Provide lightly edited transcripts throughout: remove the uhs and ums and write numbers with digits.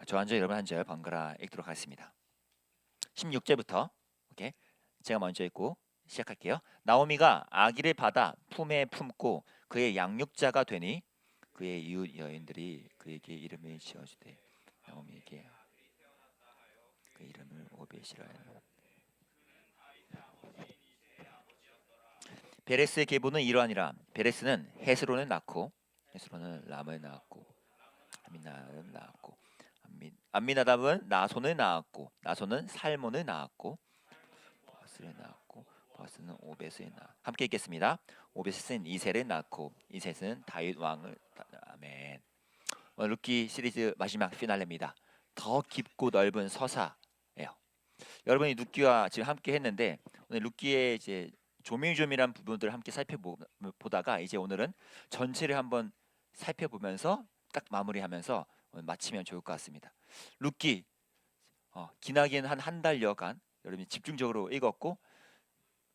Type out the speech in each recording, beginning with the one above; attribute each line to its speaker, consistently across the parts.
Speaker 1: 저 한 절 여러분 한 절 번갈아 읽도록 하겠습니다. 16절부터 오케이. 제가 먼저 읽고 시작할게요. 나오미가 아기를 받아 품에 품고 그의 양육자가 되니 그의 이웃 여인들이 그에게 이름을 지어주되 나오미에게 그 이름을 오벳이라 하여. 베레스의 계보는 이러하니라. 베레스는 헤스론을 낳고 헤스론은 람을 낳았고 암미나답을 낳았고 암미나답은 나손을 낳았고 나손은 살몬을 낳았고 보아스를 낳았고 보아스는 오벳을 낳아. 함께 읽겠습니다. 오벳은 이셋을 낳고 이셋은 다윗 왕을 아멘. 루키 시리즈 마지막 피날레입니다. 더 깊고 넓은 서사예요. 여러분이 루키와 지금 함께 했는데 오늘 루키의 이제 조밀조밀한 부분들을 함께 살펴보다가 이제 오늘은 전체를 한번 살펴보면서 딱 마무리하면서 오늘 마치면 좋을 것 같습니다. 루키 기나긴 한 달여간 여러분이 집중적으로 읽었고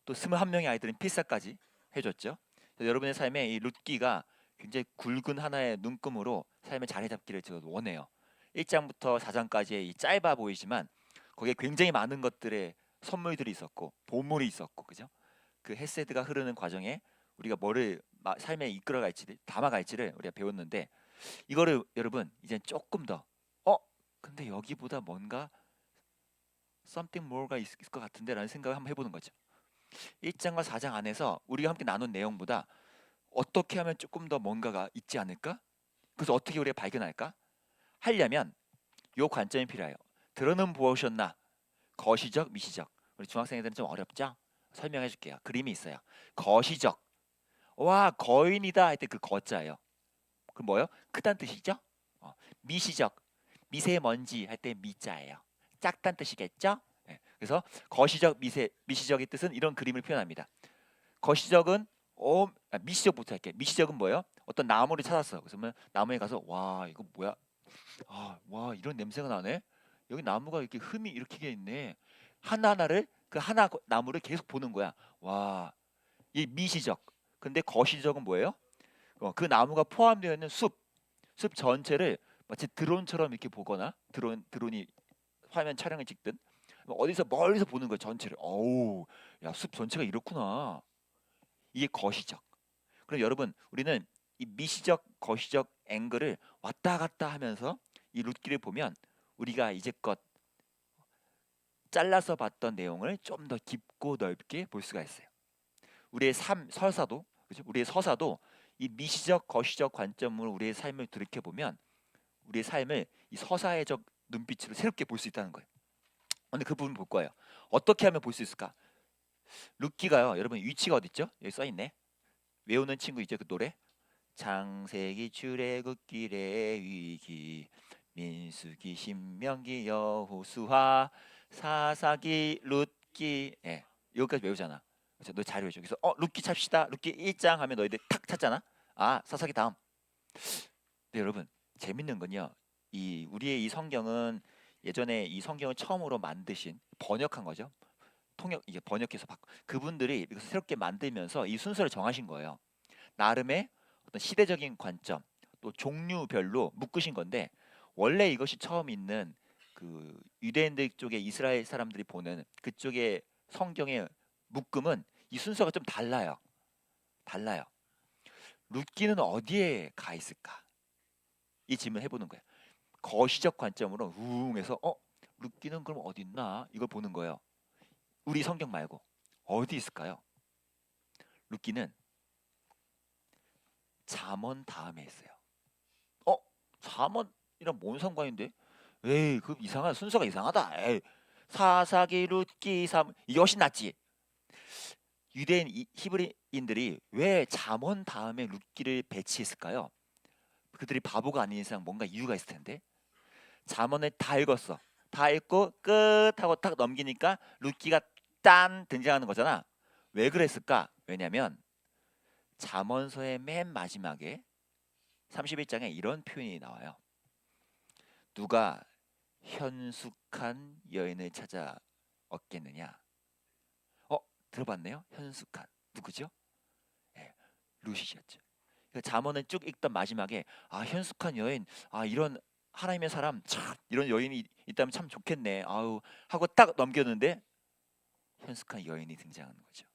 Speaker 1: 또 21명의 아이들은 필사까지 해줬죠. 여러분의 삶에 이 루키가 굉장히 굵은 하나의 눈금으로 삶을 자리 잡기를 제가 원해요. 1장부터 4장까지의 이 짧아 보이지만 거기에 굉장히 많은 것들의 선물들이 있었고 보물이 있었고 그죠? 그 헤세드가 흐르는 과정에 우리가 뭐를 삶에 이끌어갈지 담아갈지를 우리가 배웠는데 이거를 여러분 이제 조금 더 근데 여기보다 뭔가 something more가 있을 것 같은데 라는 생각을 한번 해보는 거죠. 1장과 4장 안에서 우리가 함께 나눈 내용보다 어떻게 하면 조금 더 뭔가가 있지 않을까? 그래서 어떻게 우리가 발견할까? 하려면 요 관점이 필요해요. 들어는 보셨나? 거시적, 미시적. 우리 중학생들은 좀 어렵죠? 설명해 줄게요. 그림이 있어요. 거시적. 와, 거인이다 할 때 그 거자예요. 그 뭐요? 크단 뜻이죠? 미시적. 미세먼지 할 때 미자예요. 작단 뜻이겠죠? 네. 그래서 거시적, 미시적의 뜻은 이런 그림을 표현합니다. 거시적은 미시적부터 할게. 미시적은 뭐예요? 어떤 나무를 찾았어. 그러면 나무에 가서 와 이거 뭐야? 와 이런 냄새가 나네. 여기 나무가 이렇게 흠이 이렇게 있네. 하나하나를 그 하나 나무를 계속 보는 거야. 와, 이 미시적. 근데 거시적은 뭐예요? 그 나무가 포함되어 있는 숲 전체를 마치 드론처럼 이렇게 보거나 드론이 화면 촬영을 찍든 어디서 멀리서 보는 거예요 전체를. 어우, 야 숲 전체가 이렇구나. 이게 거시적. 그럼 여러분 우리는 이 미시적, 거시적 앵글을 왔다 갔다 하면서 이 룻기를 보면 우리가 이제껏 잘라서 봤던 내용을 좀 더 깊고 넓게 볼 수가 있어요. 우리의 서사도 그렇죠? 우리의 서사도 이 미시적, 거시적 관점으로 우리의 삶을 들이켜 보면 우리의 삶을 이 서사의적 눈빛으로 새롭게 볼 수 있다는 거예요. 오늘 그 부분 볼 거예요. 어떻게 하면 볼 수 있을까? 룻기가요. 여러분 위치가 어디 있죠? 여기 써 있네. 외우는 친구 있죠? 그 노래. 창세기 출애굽길의 위기 민수기 신명기 여호수아 사사기 룻기 여기까지 외우잖아. 그래서 너 잘 외우죠. 그래서 룻기 찹시다. 룻기 1장 하면 너희들 탁 찾잖아. 사사기 다음. 네, 여러분 재밌는 건요. 우리의 이 성경은 예전에 이 성경을 처음으로 만드신 번역한 거죠. 통역 이게 번역해서 그분들이 이것을 새롭게 만들면서 이 순서를 정하신 거예요. 나름의 어떤 시대적인 관점 또 종류별로 묶으신 건데 원래 이것이 처음 있는 그 유대인들 쪽에 이스라엘 사람들이 보는 그쪽의 성경의 묶음은 이 순서가 좀 달라요. 달라요. 룻기는 어디에 가 있을까? 이 질문 해보는 거예요. 거시적 관점으로 우웅해서 룻기는 그럼 어디 있나? 이걸 보는 거예요. 우리 성경 말고 어디 있을까요? 룻기는 잠언 다음에 있어요. 잠언이랑 뭔 상관인데? 에이, 그 이상한 순서가 이상하다. 에이, 사사기 룻기 삼 이게 훨씬 낫지. 유대인 히브리인들이 왜 잠언 다음에 룻기를 배치했을까요? 그들이 바보가 아닌 이상 뭔가 이유가 있을 텐데. 잠언을 다 읽었어. 다 읽고 끝 하고 딱 넘기니까 룻기가 딴 등장하는 거잖아. 왜 그랬을까? 왜냐면 잠언서의 맨 마지막에 31장에 이런 표현이 나와요. 누가 현숙한 여인을 찾아 얻겠느냐? 들어봤네요. 현숙한 누구죠? 룻이었죠. 잠언을 쭉 읽던 마지막에 현숙한 여인 이런 하나님의 사람 참 이런 여인이 있다면 참 좋겠네. 아우 하고 딱 넘겼는데 현숙한 여인이 등장하는 거죠.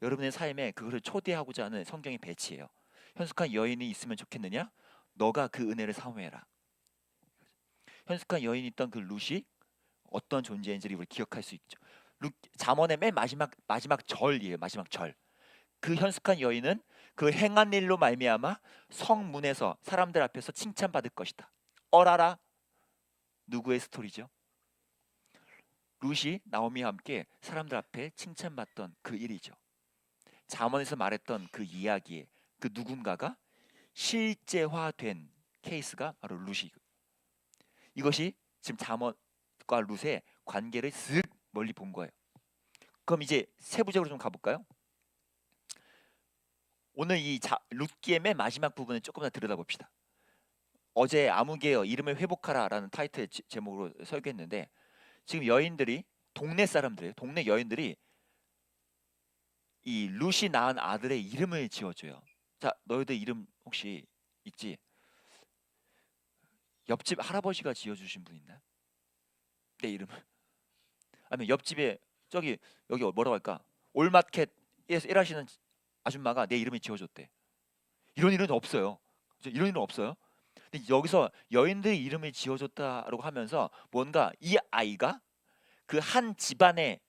Speaker 1: 여러분의 삶에 그것을 초대하고자 하는 성경의 배치예요. 현숙한 여인이 있으면 좋겠느냐? 너가 그 은혜를 사모해라. 현숙한 여인이 있던 그 룻이 어떤 존재인지를 우리 기억할 수 있죠. 잠언의 맨 마지막 절이에요. 마지막 절. 그 현숙한 여인은 그 행한 일로 말미암아 성문에서 사람들 앞에서 칭찬받을 것이다. 어라라. 누구의 스토리죠? 룻이 나오미와 함께 사람들 앞에 칭찬받던 그 일이죠. 잠언에서 말했던 그 이야기에 그 누군가가 실제화된 케이스가 바로 룻이. 이것이 지금 잠언과 룻의 관계를 쓱 멀리 본 거예요. 그럼 이제 세부적으로 좀 가볼까요? 오늘 이 룻기의 맨 마지막 부분을 조금 더 들여다봅시다. 어제 아무개여 이름을 회복하라라는 타이틀 제목으로 설교했는데 지금 여인들이 동네 사람들, 동네 여인들이 이 룻이 낳은 아들의 이름을 지어줘요. 자, 너희들 이름 혹시 있지? 옆집 할아버지가 지어주신 분 있나요? 내 이름을? 아니면 옆집에 저기 여기 뭐라고 할까? 올마켓에서 일하시는 아줌마가 내 이름을 지어줬대. 이런 일은 없어요. 이런 일은 없어요. 근데 여기서 여인들의 이름을 지어줬다라고 하면서 뭔가 이 아이가 그 한 집안의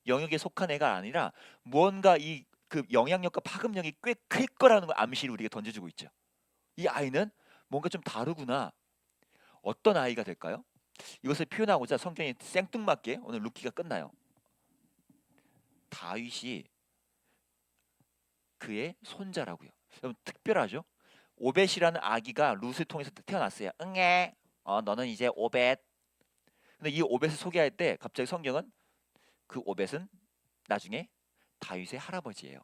Speaker 1: 영역에 속한 애가 아니라 무언가 이 그 영향력과 파급력이 꽤 클 거라는 걸 암시를 우리에게 던져주고 있죠. 이 아이는 뭔가 좀 다르구나. 어떤 아이가 될까요? 이것을 표현하고자 성경이 생뚱맞게 오늘 룻기가 끝나요. 다윗이 그의 손자라고요. 여러분 특별하죠? 오벳이라는 아기가 룻을 통해서 태어났어요. 응애. 너는 이제 오벳. 근데 이 오벳을 소개할 때 갑자기 성경은 그 오벳은 나중에 다윗의 할아버지예요.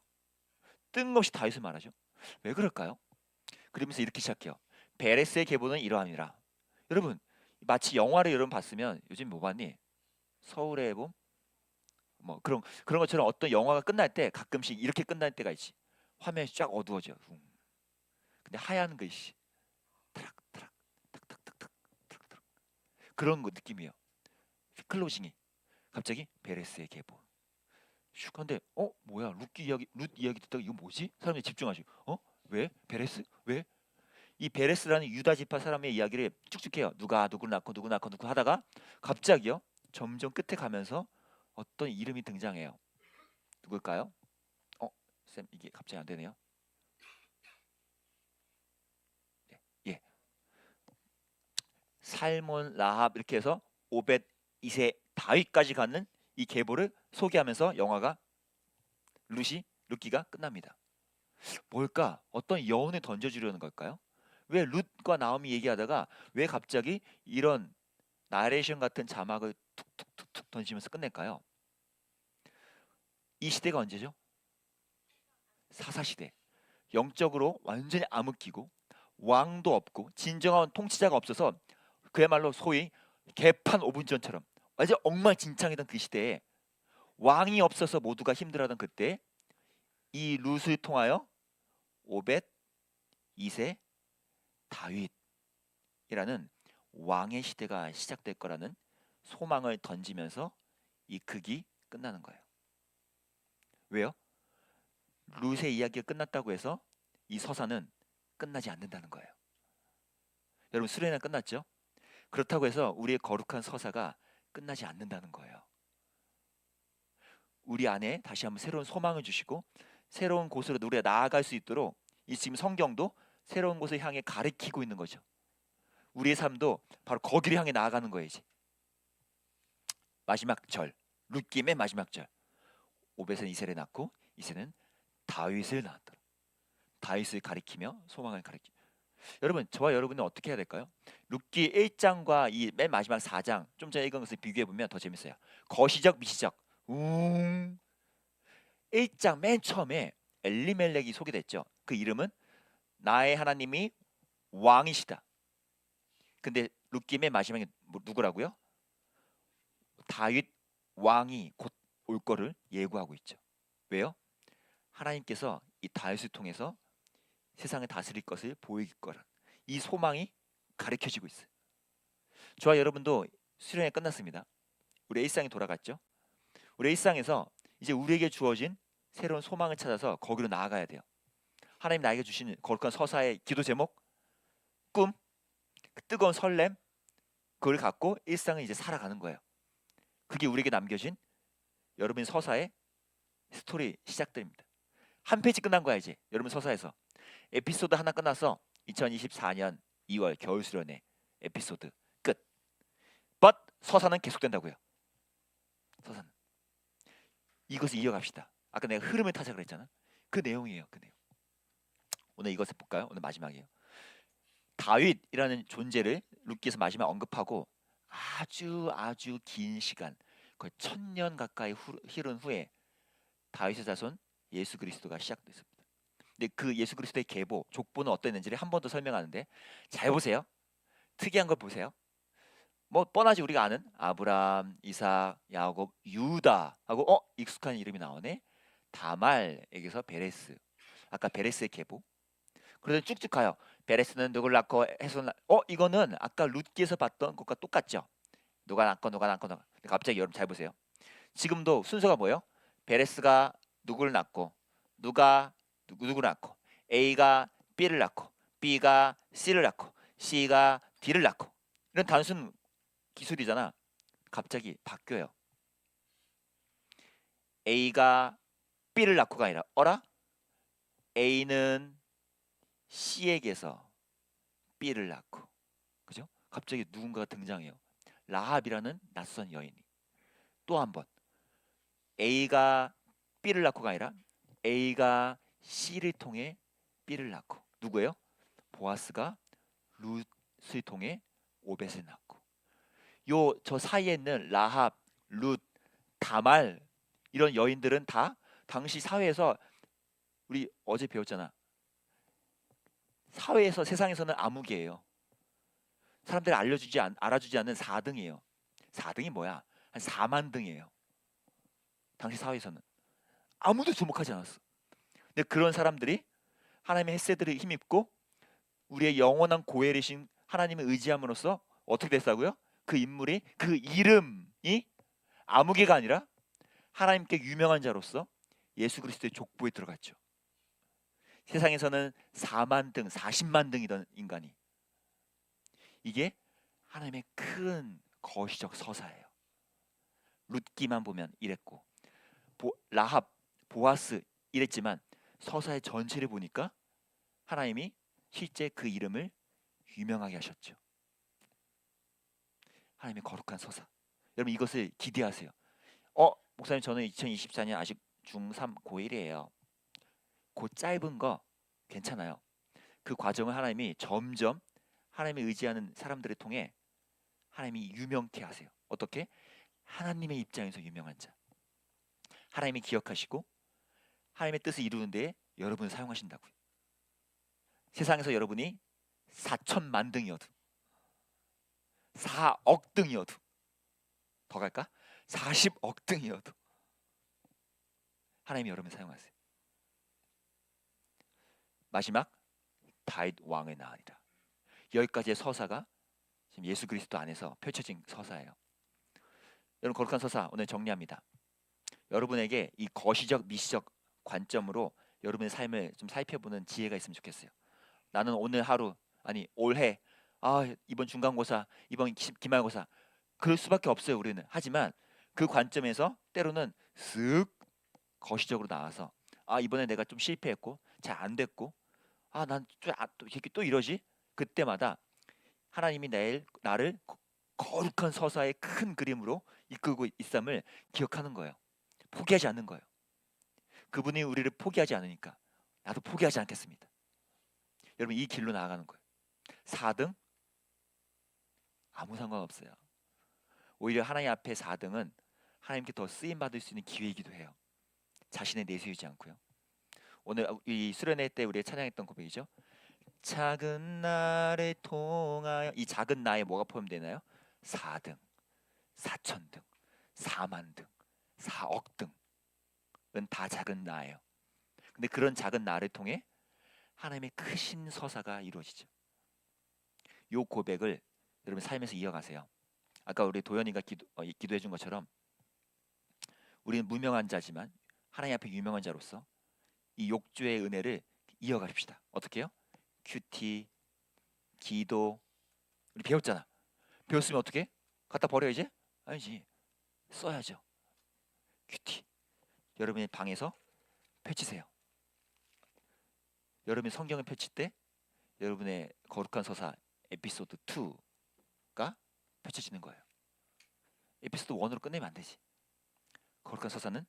Speaker 1: 뜬금없이 다윗을 말하죠. 왜 그럴까요? 그러면서 이렇게 시작해요. 베레스의 계보는 이러하니라. 여러분 마치 영화를 여러분 봤으면 요즘 뭐 봤니? 서울의 봄? 뭐 그런 것처럼 어떤 영화가 끝날 때 가끔씩 이렇게 끝날 때가 있지. 화면이 쫙 어두워져. 근데 하얀 글씨. 트락트락 탁탁탁탁 트락트락 그런 거 느낌이에요. 클로징이 갑자기 베레스의 계보. 슉 근데 뭐야 룻 이야기 듣다가 이거 뭐지? 사람들이 집중하시고 왜? 베레스? 왜? 이 베레스라는 유다 지파 사람의 이야기를 쭉쭉 해요. 누가 누구 낳고 누구 낳고 누구 하다가 갑자기요. 점점 끝에 가면서 어떤 이름이 등장해요. 누굴까요? 쌤 이게 갑자기 안 되네요. 네, 예. 살몬, 라합 이렇게 해서 오벳, 이세, 다윗까지 가는 이 계보를 소개하면서 영화가 룻기가 끝납니다. 뭘까? 어떤 여운을 던져주려는 걸까요? 왜 룻과 나오미 얘기하다가 왜 갑자기 이런 나레이션 같은 자막을 툭툭툭툭 던지면서 끝낼까요? 이 시대가 언제죠? 사사시대. 영적으로 완전히 암흑기고 왕도 없고 진정한 통치자가 없어서 그야말로 소위 개판 5분 전처럼 완전 엉망진창이던 그 시대에 왕이 없어서 모두가 힘들어하던 그때 이 룻을 통하여 오벳, 이세, 다윗이라는 왕의 시대가 시작될 거라는 소망을 던지면서 이 극이 끝나는 거예요. 왜요? 룻의 이야기가 끝났다고 해서 이 서사는 끝나지 않는다는 거예요. 여러분 수련회는 끝났죠? 그렇다고 해서 우리의 거룩한 서사가 끝나지 않는다는 거예요. 우리 안에 다시 한번 새로운 소망을 주시고 새로운 곳으로 우리가 나아갈 수 있도록 이 지금 성경도 새로운 곳을 향해 가리키고 있는 거죠. 우리의 삶도 바로 거기를 향해 나아가는 거예요. 이제. 마지막 절, 룻기의 맨 마지막 절. 오벳은 이세를 낳고 이세는 다윗을 낳았더라. 다윗을 가리키며 소망을 가리키. 여러분 저와 여러분은 어떻게 해야 될까요? 룻기 1장과 이 맨 마지막 4장 좀 전에 읽은 것을 비교해 보면 더 재밌어요. 거시적 미시적. 1장 맨 처음에 엘리멜렉이 소개됐죠. 그 이름은 나의 하나님이 왕이시다. 근데 룻기 맨 마지막에 누구라고요? 다윗 왕이 곧 올 거를 예고하고 있죠. 왜요? 하나님께서 이 다윗을 통해서 세상을 다스릴 것을 보이길 거라. 이 소망이 가르쳐지고 있어요. 저와 여러분도 수련회 끝났습니다. 우리 일상에 돌아갔죠. 우리 일상에서 이제 우리에게 주어진 새로운 소망을 찾아서 거기로 나아가야 돼요. 하나님 나에게 주신 거룩한 서사의 기도 제목, 꿈, 그 뜨거운 설렘, 그걸 갖고 일상을 이제 살아가는 거예요. 그게 우리에게 남겨진 여러분 서사의 스토리 시작들입니다. 한 페이지 끝난 거야 이제 여러분 서사에서. 에피소드 하나 끝나서 2024년 2월 겨울 수련회 에피소드 끝. But 서사는 계속된다고요. 서사는. 이것을 이어갑시다. 아까 내가 흐름을 타자 그랬잖아. 그 내용이에요. 그 내용. 오늘 이것을 볼까요? 오늘 마지막이에요. 다윗이라는 존재를 룻기에서 마지막 언급하고 아주 긴 시간, 거의 1000년 가까이 흐른 후에 다윗의 자손 예수 그리스도가 시작됐습니다. 근데 그 예수 그리스도의 계보, 족보는 어땠는지를 한 번 더 설명하는데 잘 보세요. 특이한 걸 보세요. 뭐 뻔하지 우리가 아는 아브라함, 이삭, 야곱, 유다 하고 익숙한 이름이 나오네. 다말에게서 베레스. 아까 베레스의 계보. 그래서 쭉쭉 가요. 베레스는 누굴 낳고 헤손 이거는 아까 룻기에서 봤던 것과 똑같죠. 누가 낳고. 갑자기 여러분 잘 보세요. 지금도 순서가 뭐예요? 베레스가 누구를 낳고 누구를 낳고 A가 B를 낳고 B가 C를 낳고 C가 D를 낳고 이런 단순 기술이잖아. 갑자기 바뀌어요. A가 B를 낳고가 아니라 A는 C에게서 B를 낳고, 그죠? 갑자기 누군가가 등장해요. 라합이라는 낯선 여인이. 또 한 번 A가 B를 낳고가 아니라 A가 C를 통해 B를 낳고, 누구예요? 보아스가 룻을 통해 오벳을 낳고, 저 사이에 있는 라합, 룻, 다말 이런 여인들은 다 당시 사회에서 우리 어제 배웠잖아. 사회에서 세상에서는 아무개예요. 사람들이 알아주지 않는 4등이에요. 4등이 뭐야? 한 4만 등이에요. 당시 사회에서는 아무도 주목하지 않았어. 근데 그런 사람들이 하나님의 헷세들을 힘입고 우리의 영원한 고엘이신 하나님을 의지함으로써 어떻게 됐다고요? 그 인물이, 그 이름이 아무개가 아니라 하나님께 유명한 자로서 예수 그리스도의 족보에 들어갔죠. 세상에서는 4만 등, 40만 등이던 인간이, 이게 하나님의 큰 거시적 서사예요. 룻기만 보면 이랬고 라합, 보아스 이랬지만 서사의 전체를 보니까 하나님이 실제 그 이름을 유명하게 하셨죠. 하나님의 거룩한 서사. 여러분 이것을 기대하세요. 목사님 저는 2024년 아직 중3 고1이에요. 그 짧은 거 괜찮아요. 그 과정을 하나님이 점점 하나님을 의지하는 사람들을 통해 하나님이 유명케 하세요. 어떻게? 하나님의 입장에서 유명한 자. 하나님이 기억하시고 하나님의 뜻을 이루는 데에 여러분을 사용하신다고요. 세상에서 여러분이 4천만 등이어도 4억 등이어도 더 갈까? 40억 등이어도 하나님이 여러분을 사용하세요. 마지막 다윗 왕을 낳으리라. 여기까지의 서사가 지금 예수 그리스도 안에서 펼쳐진 서사예요. 여러분 거룩한 서사 오늘 정리합니다. 여러분에게 이 거시적 미시적 관점으로 여러분의 삶을 좀 살펴보는 지혜가 있으면 좋겠어요. 나는 오늘 하루, 아니 올해, 이번 중간고사, 이번 기말고사, 그럴 수밖에 없어요 우리는. 하지만 그 관점에서 때로는 쓱 거시적으로 나와서 이번에 내가 좀 실패했고 잘 안 됐고 난 또 이러지? 그때마다 하나님이 나를 거룩한 서사의 큰 그림으로 이끌고 있음을 기억하는 거예요. 포기하지 않는 거예요. 그분이 우리를 포기하지 않으니까 나도 포기하지 않겠습니다. 여러분 이 길로 나아가는 거예요. 4등 아무 상관없어요. 오히려 하나님 앞에 4등은 하나님께 더 쓰임 받을 수 있는 기회이기도 해요. 자신을 내세우지 않고요. 오늘 이 수련회 때 우리가 찬양했던 고백이죠. 작은 나를 통하여, 이 작은 나에 뭐가 포함되나요? 4등, 4천등, 4만등, 4억 등은 다 작은 나예요. 근데 그런 작은 나를 통해 하나님의 크신 서사가 이루어지죠. 요 고백을 여러분 삶에서 이어가세요. 아까 우리 도현이가 기도해 준 것처럼 우리는 무명한 자지만 하나님 앞에 유명한 자로서 이 욕조의 은혜를 이어가십시다. 어떻게 해요? 큐티, 기도. 우리 배웠잖아. 배웠으면 어떻게? 갖다 버려 이제? 아니지. 써야죠. 큐티. 여러분의 방에서 펼치세요. 여러분이 성경을 펼칠 때 여러분의 거룩한 서사 에피소드 2가 펼쳐지는 거예요. 에피소드 1으로 끝내면 안 되지. 거룩한 서사는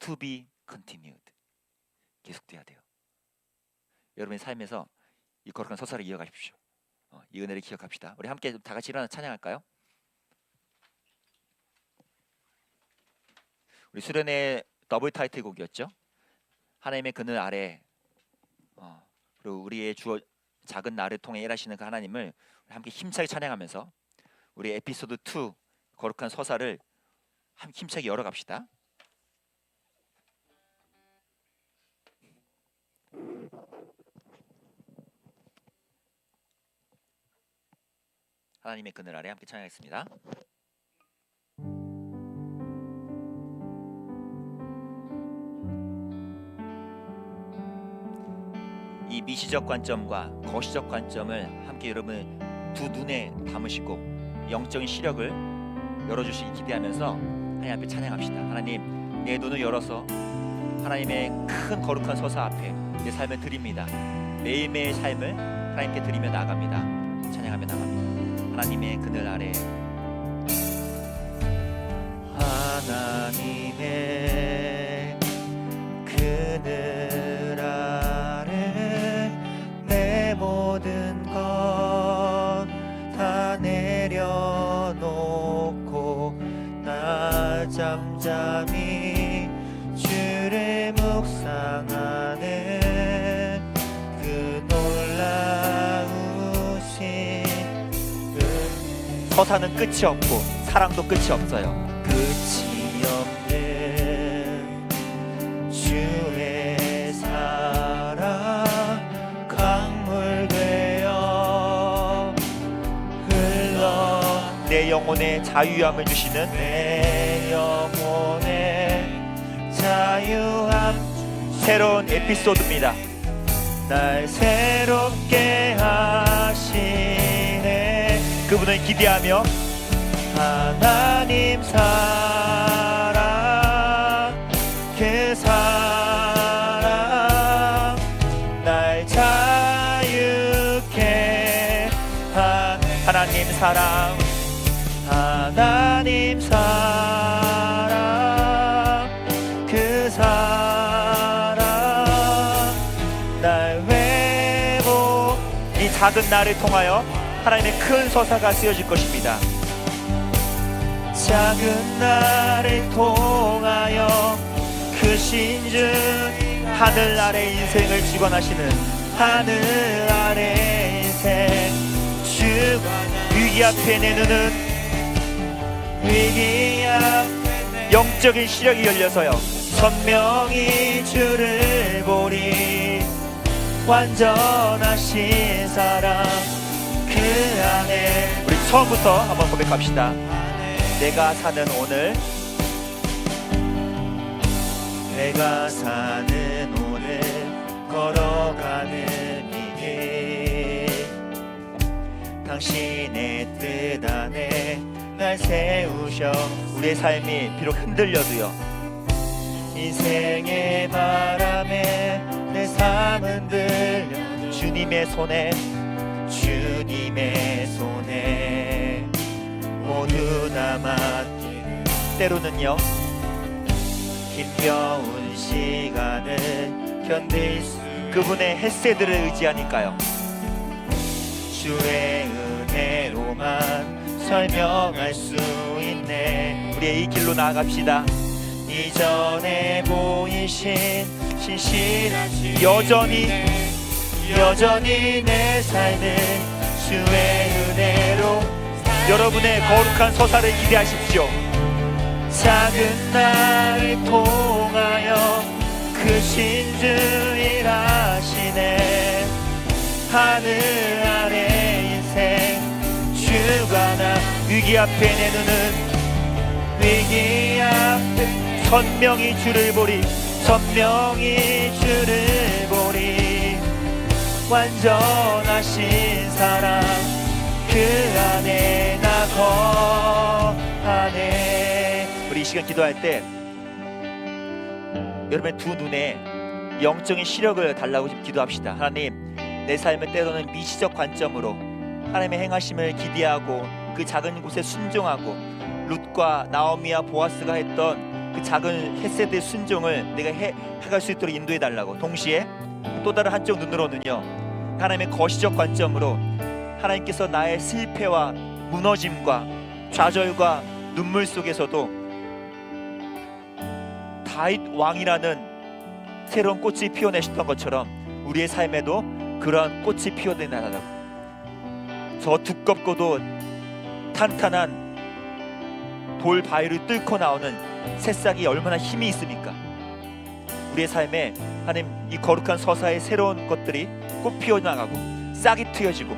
Speaker 1: to be continued. 계속돼야 돼요. 여러분의 삶에서 이 거룩한 서사를 이어가십시오. 이 은혜를 기억합시다. 우리 함께 다 같이 일어나 찬양할까요? 우리 수련의 더블 타이틀 곡이었죠. 하나님의 그늘 아래. 그리고 우리의 작은 나를 통해 일하시는 그 하나님을 함께 힘차게 찬양하면서 우리 에피소드 2 거룩한 서사를 힘차게 열어갑시다. 하나님의 그늘 아래 함께 찬양하겠습니다. 이 미시적 관점과 거시적 관점을 함께 여러분 두 눈에 담으시고 영적인 시력을 열어주시기 기대하면서 하나님 앞에 찬양합시다. 하나님, 내 눈을 열어서 하나님의 큰 거룩한 서사 앞에 내 삶을 드립니다. 매일매일 삶을 하나님께 드리며 나아갑니다. 찬양하며 나갑니다. 하나님의 그늘 아래. 하나님의 그늘 아래 내 모든 것 다 내려놓고 나 잠잠히 주를 묵상하는 그 놀라우신 서사는 끝이 없고 사랑도 끝이 없어요. 끝이 없는 주의 사랑 강물 되어 흘러 내 영혼에 자유함을 주시는 내 영혼에 자유함 새로운 에피소드입니다. 날 새롭게 하시네. 그분을 기대하며 하나님 사랑 그 사랑 날 자유케 한 하나님 사랑 하나님 사랑 그 사랑 날 회복 이 작은 나를 통하여 하나님의 큰 서사가 쓰여질 것입니다. 작은 나를 통하여 크신 주 하늘 아래 인생을 주관하시는 하늘 아래 인생 주 위기 앞에 내 눈은 위기 앞에 영적인 시력이 열려서요 선명히 주를 보리 완전하신 사랑 그 안에 우리 처음부터 한번 고백합시다. 내가 사는 오늘 내가 사는 오늘 걸어가는 이 길 당신의 뜻 안에 날 세우셔 우리의 삶이 비록 흔들려도요 인생의 바람에 내 삶 흔들려 주님의 손에 모두 다 맡기는 때로는요 힘겨운 시간을 견딜 수 그분의 햇새들을 의지하니까요 주의 은혜로만 설명할 수 있네. 우리의 이 길로 나아갑시다. 이전에 보이신 신실하신 여전히 내 삶을 주의 은혜로 여러분의 거룩한 서사를 기대하십시오. 작은 나를 통하여 크신 주 일하시네. 하늘 아래 위기 앞에 내 눈은 위기 앞에 선명히 주를 보리 선명히 주를 보리 완전하신 사랑 그 안에 나 거하네. 우리 이 시간 기도할 때 여러분의 두 눈에 영적인 시력을 달라고 기도합시다. 하나님, 내 삶을 때로는 미시적 관점으로 하나님의 행하심을 기대하고 그 작은 곳에 순종하고 룻과 나오미와 보아스가 했던 그 작은 헤세드의 순종을 내가 해갈 수 있도록 인도해 달라고. 동시에 또 다른 한쪽 눈으로는요, 하나님의 거시적 관점으로 하나님께서 나의 실패와 무너짐과 좌절과 눈물 속에서도 다윗 왕이라는 새로운 꽃이 피어내셨던 것처럼 우리의 삶에도 그러한 꽃이 피어나라고. 저 두껍고도 탄탄한 돌 바위를 뚫고 나오는 새싹이 얼마나 힘이 있습니까? 우리의 삶에 하나님 이 거룩한 서사의 새로운 것들이 꽃 피어나가고 싹이 트여지고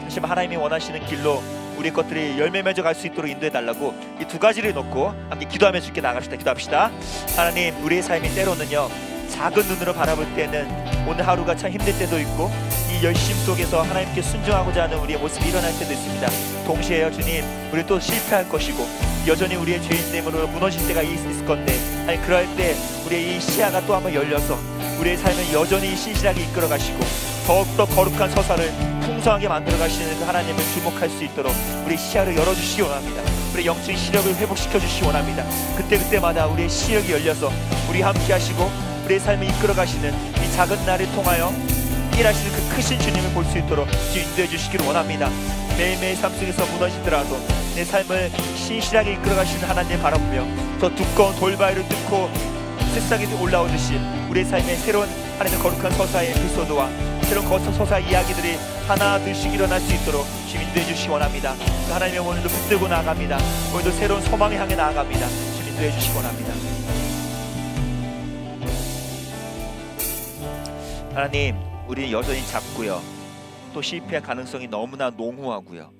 Speaker 1: 다시 하나님이 원하시는 길로 우리 것들이 열매 맺어 갈 수 있도록 인도해 달라고 이 두 가지를 놓고 함께 기도하며 주께 나갑시다. 기도합시다. 하나님, 우리의 삶이 때로는요 작은 눈으로 바라볼 때는 오늘 하루가 참 힘들 때도 있고 이 열심 속에서 하나님께 순종하고자 하는 우리의 모습이 일어날 때도 있습니다. 동시에요 주님, 우리 또 실패할 것이고 여전히 우리의 죄인됨으로 무너질 때가 있을 건데, 아니 그럴 때 우리의 이 시야가 또 한번 열려서 우리의 삶을 여전히 신실하게 이끌어 가시고 더욱더 거룩한 서사를 풍성하게 만들어 가시는 그 하나님을 주목할 수 있도록 우리 시야를 열어주시기 원합니다. 우리 영적인 시력을 회복시켜 주시기 원합니다. 그때마다 우리의 시력이 열려서 우리 함께 하시고 우리의 삶을 이끌어 가시는 이 작은 날을 통하여 일하시는 그 크신 주님을 볼 수 있도록 인도해 주시기를 원합니다. 매일매일 삶 속에서 무너지더라도 내 삶을 신실하게 이끌어 가시는 하나님 바라보며 저 두꺼운 돌바위를 뚫고 새싹이 올라오듯이 우리의 삶에 새로운 하나님의 거룩한 서사의 에피소드와 새로운 거룩한 서사의 이야기들이 하나 둘씩 일어날 수 있도록 주님 인도해 주시기 원합니다. 그 하나님의 오늘도 붙들고 나아갑니다. 오늘도 새로운 소망을 향해 나아갑니다. 주님 인도해 주시기 원합니다. 하나님, 우리는 여전히 작고요, 또 실패할 가능성이 너무나 농후하고요,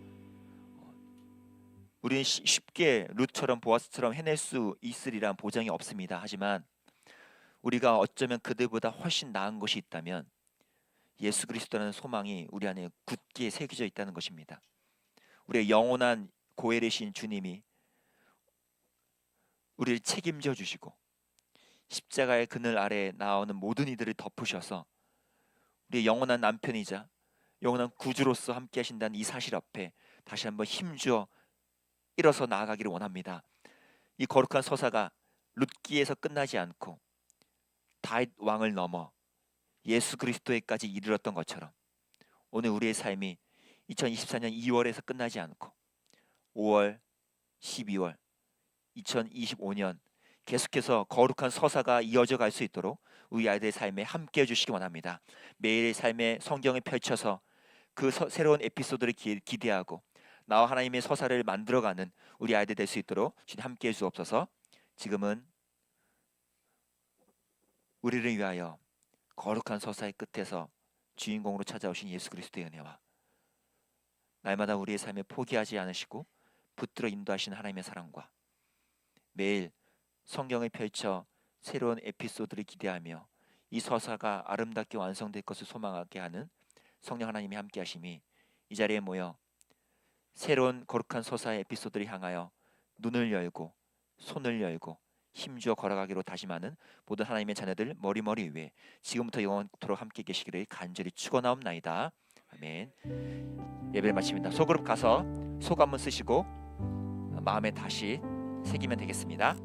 Speaker 1: 우리는 쉽게 룻처럼 보아스처럼 해낼 수 있으리란 보장이 없습니다. 하지만 우리가 어쩌면 그들보다 훨씬 나은 것이 있다면 예수 그리스도라는 소망이 우리 안에 굳게 새겨져 있다는 것입니다. 우리의 영원한 고엘이신 주님이 우리를 책임져 주시고 십자가의 그늘 아래에 나오는 모든 이들을 덮으셔서 우리의 영원한 남편이자 영원한 구주로서 함께 하신다는 이 사실 앞에 다시 한번 힘주어 일어서 나아가기를 원합니다. 이 거룩한 서사가 룻기에서 끝나지 않고 다윗 왕을 넘어 예수 그리스도에까지 이르렀던 것처럼 오늘 우리의 삶이 2024년 2월에서 끝나지 않고 5월, 12월, 2025년 계속해서 거룩한 서사가 이어져 갈 수 있도록 우리 아이들의 삶에 함께 해주시기 원합니다. 매일의 삶에 성경을 펼쳐서 그 새로운 에피소드를 기대하고 나와 하나님의 서사를 만들어가는 우리 아이들 될 수 있도록 주님 함께 해주옵소서. 지금은 우리를 위하여 거룩한 서사의 끝에서 주인공으로 찾아오신 예수 그리스도의 은혜와 날마다 우리의 삶에 포기하지 않으시고 붙들어 인도하시는 하나님의 사랑과 매일 성경을 펼쳐 새로운 에피소드를 기대하며 이 서사가 아름답게 완성될 것을 소망하게 하는 성령 하나님이 함께 하심이 이 자리에 모여 새로운 거룩한 서사의 에피소드를 향하여 눈을 열고 손을 열고 힘주어 걸어가기로 다짐하는 모든 하나님의 자녀들 머리 위에 지금부터 영원토록 함께 계시기를 간절히 축원하옵나이다. 아멘. 예배를 마칩니다. 소그룹 가서 속 한번 쓰시고 마음에 다시 새기면 되겠습니다.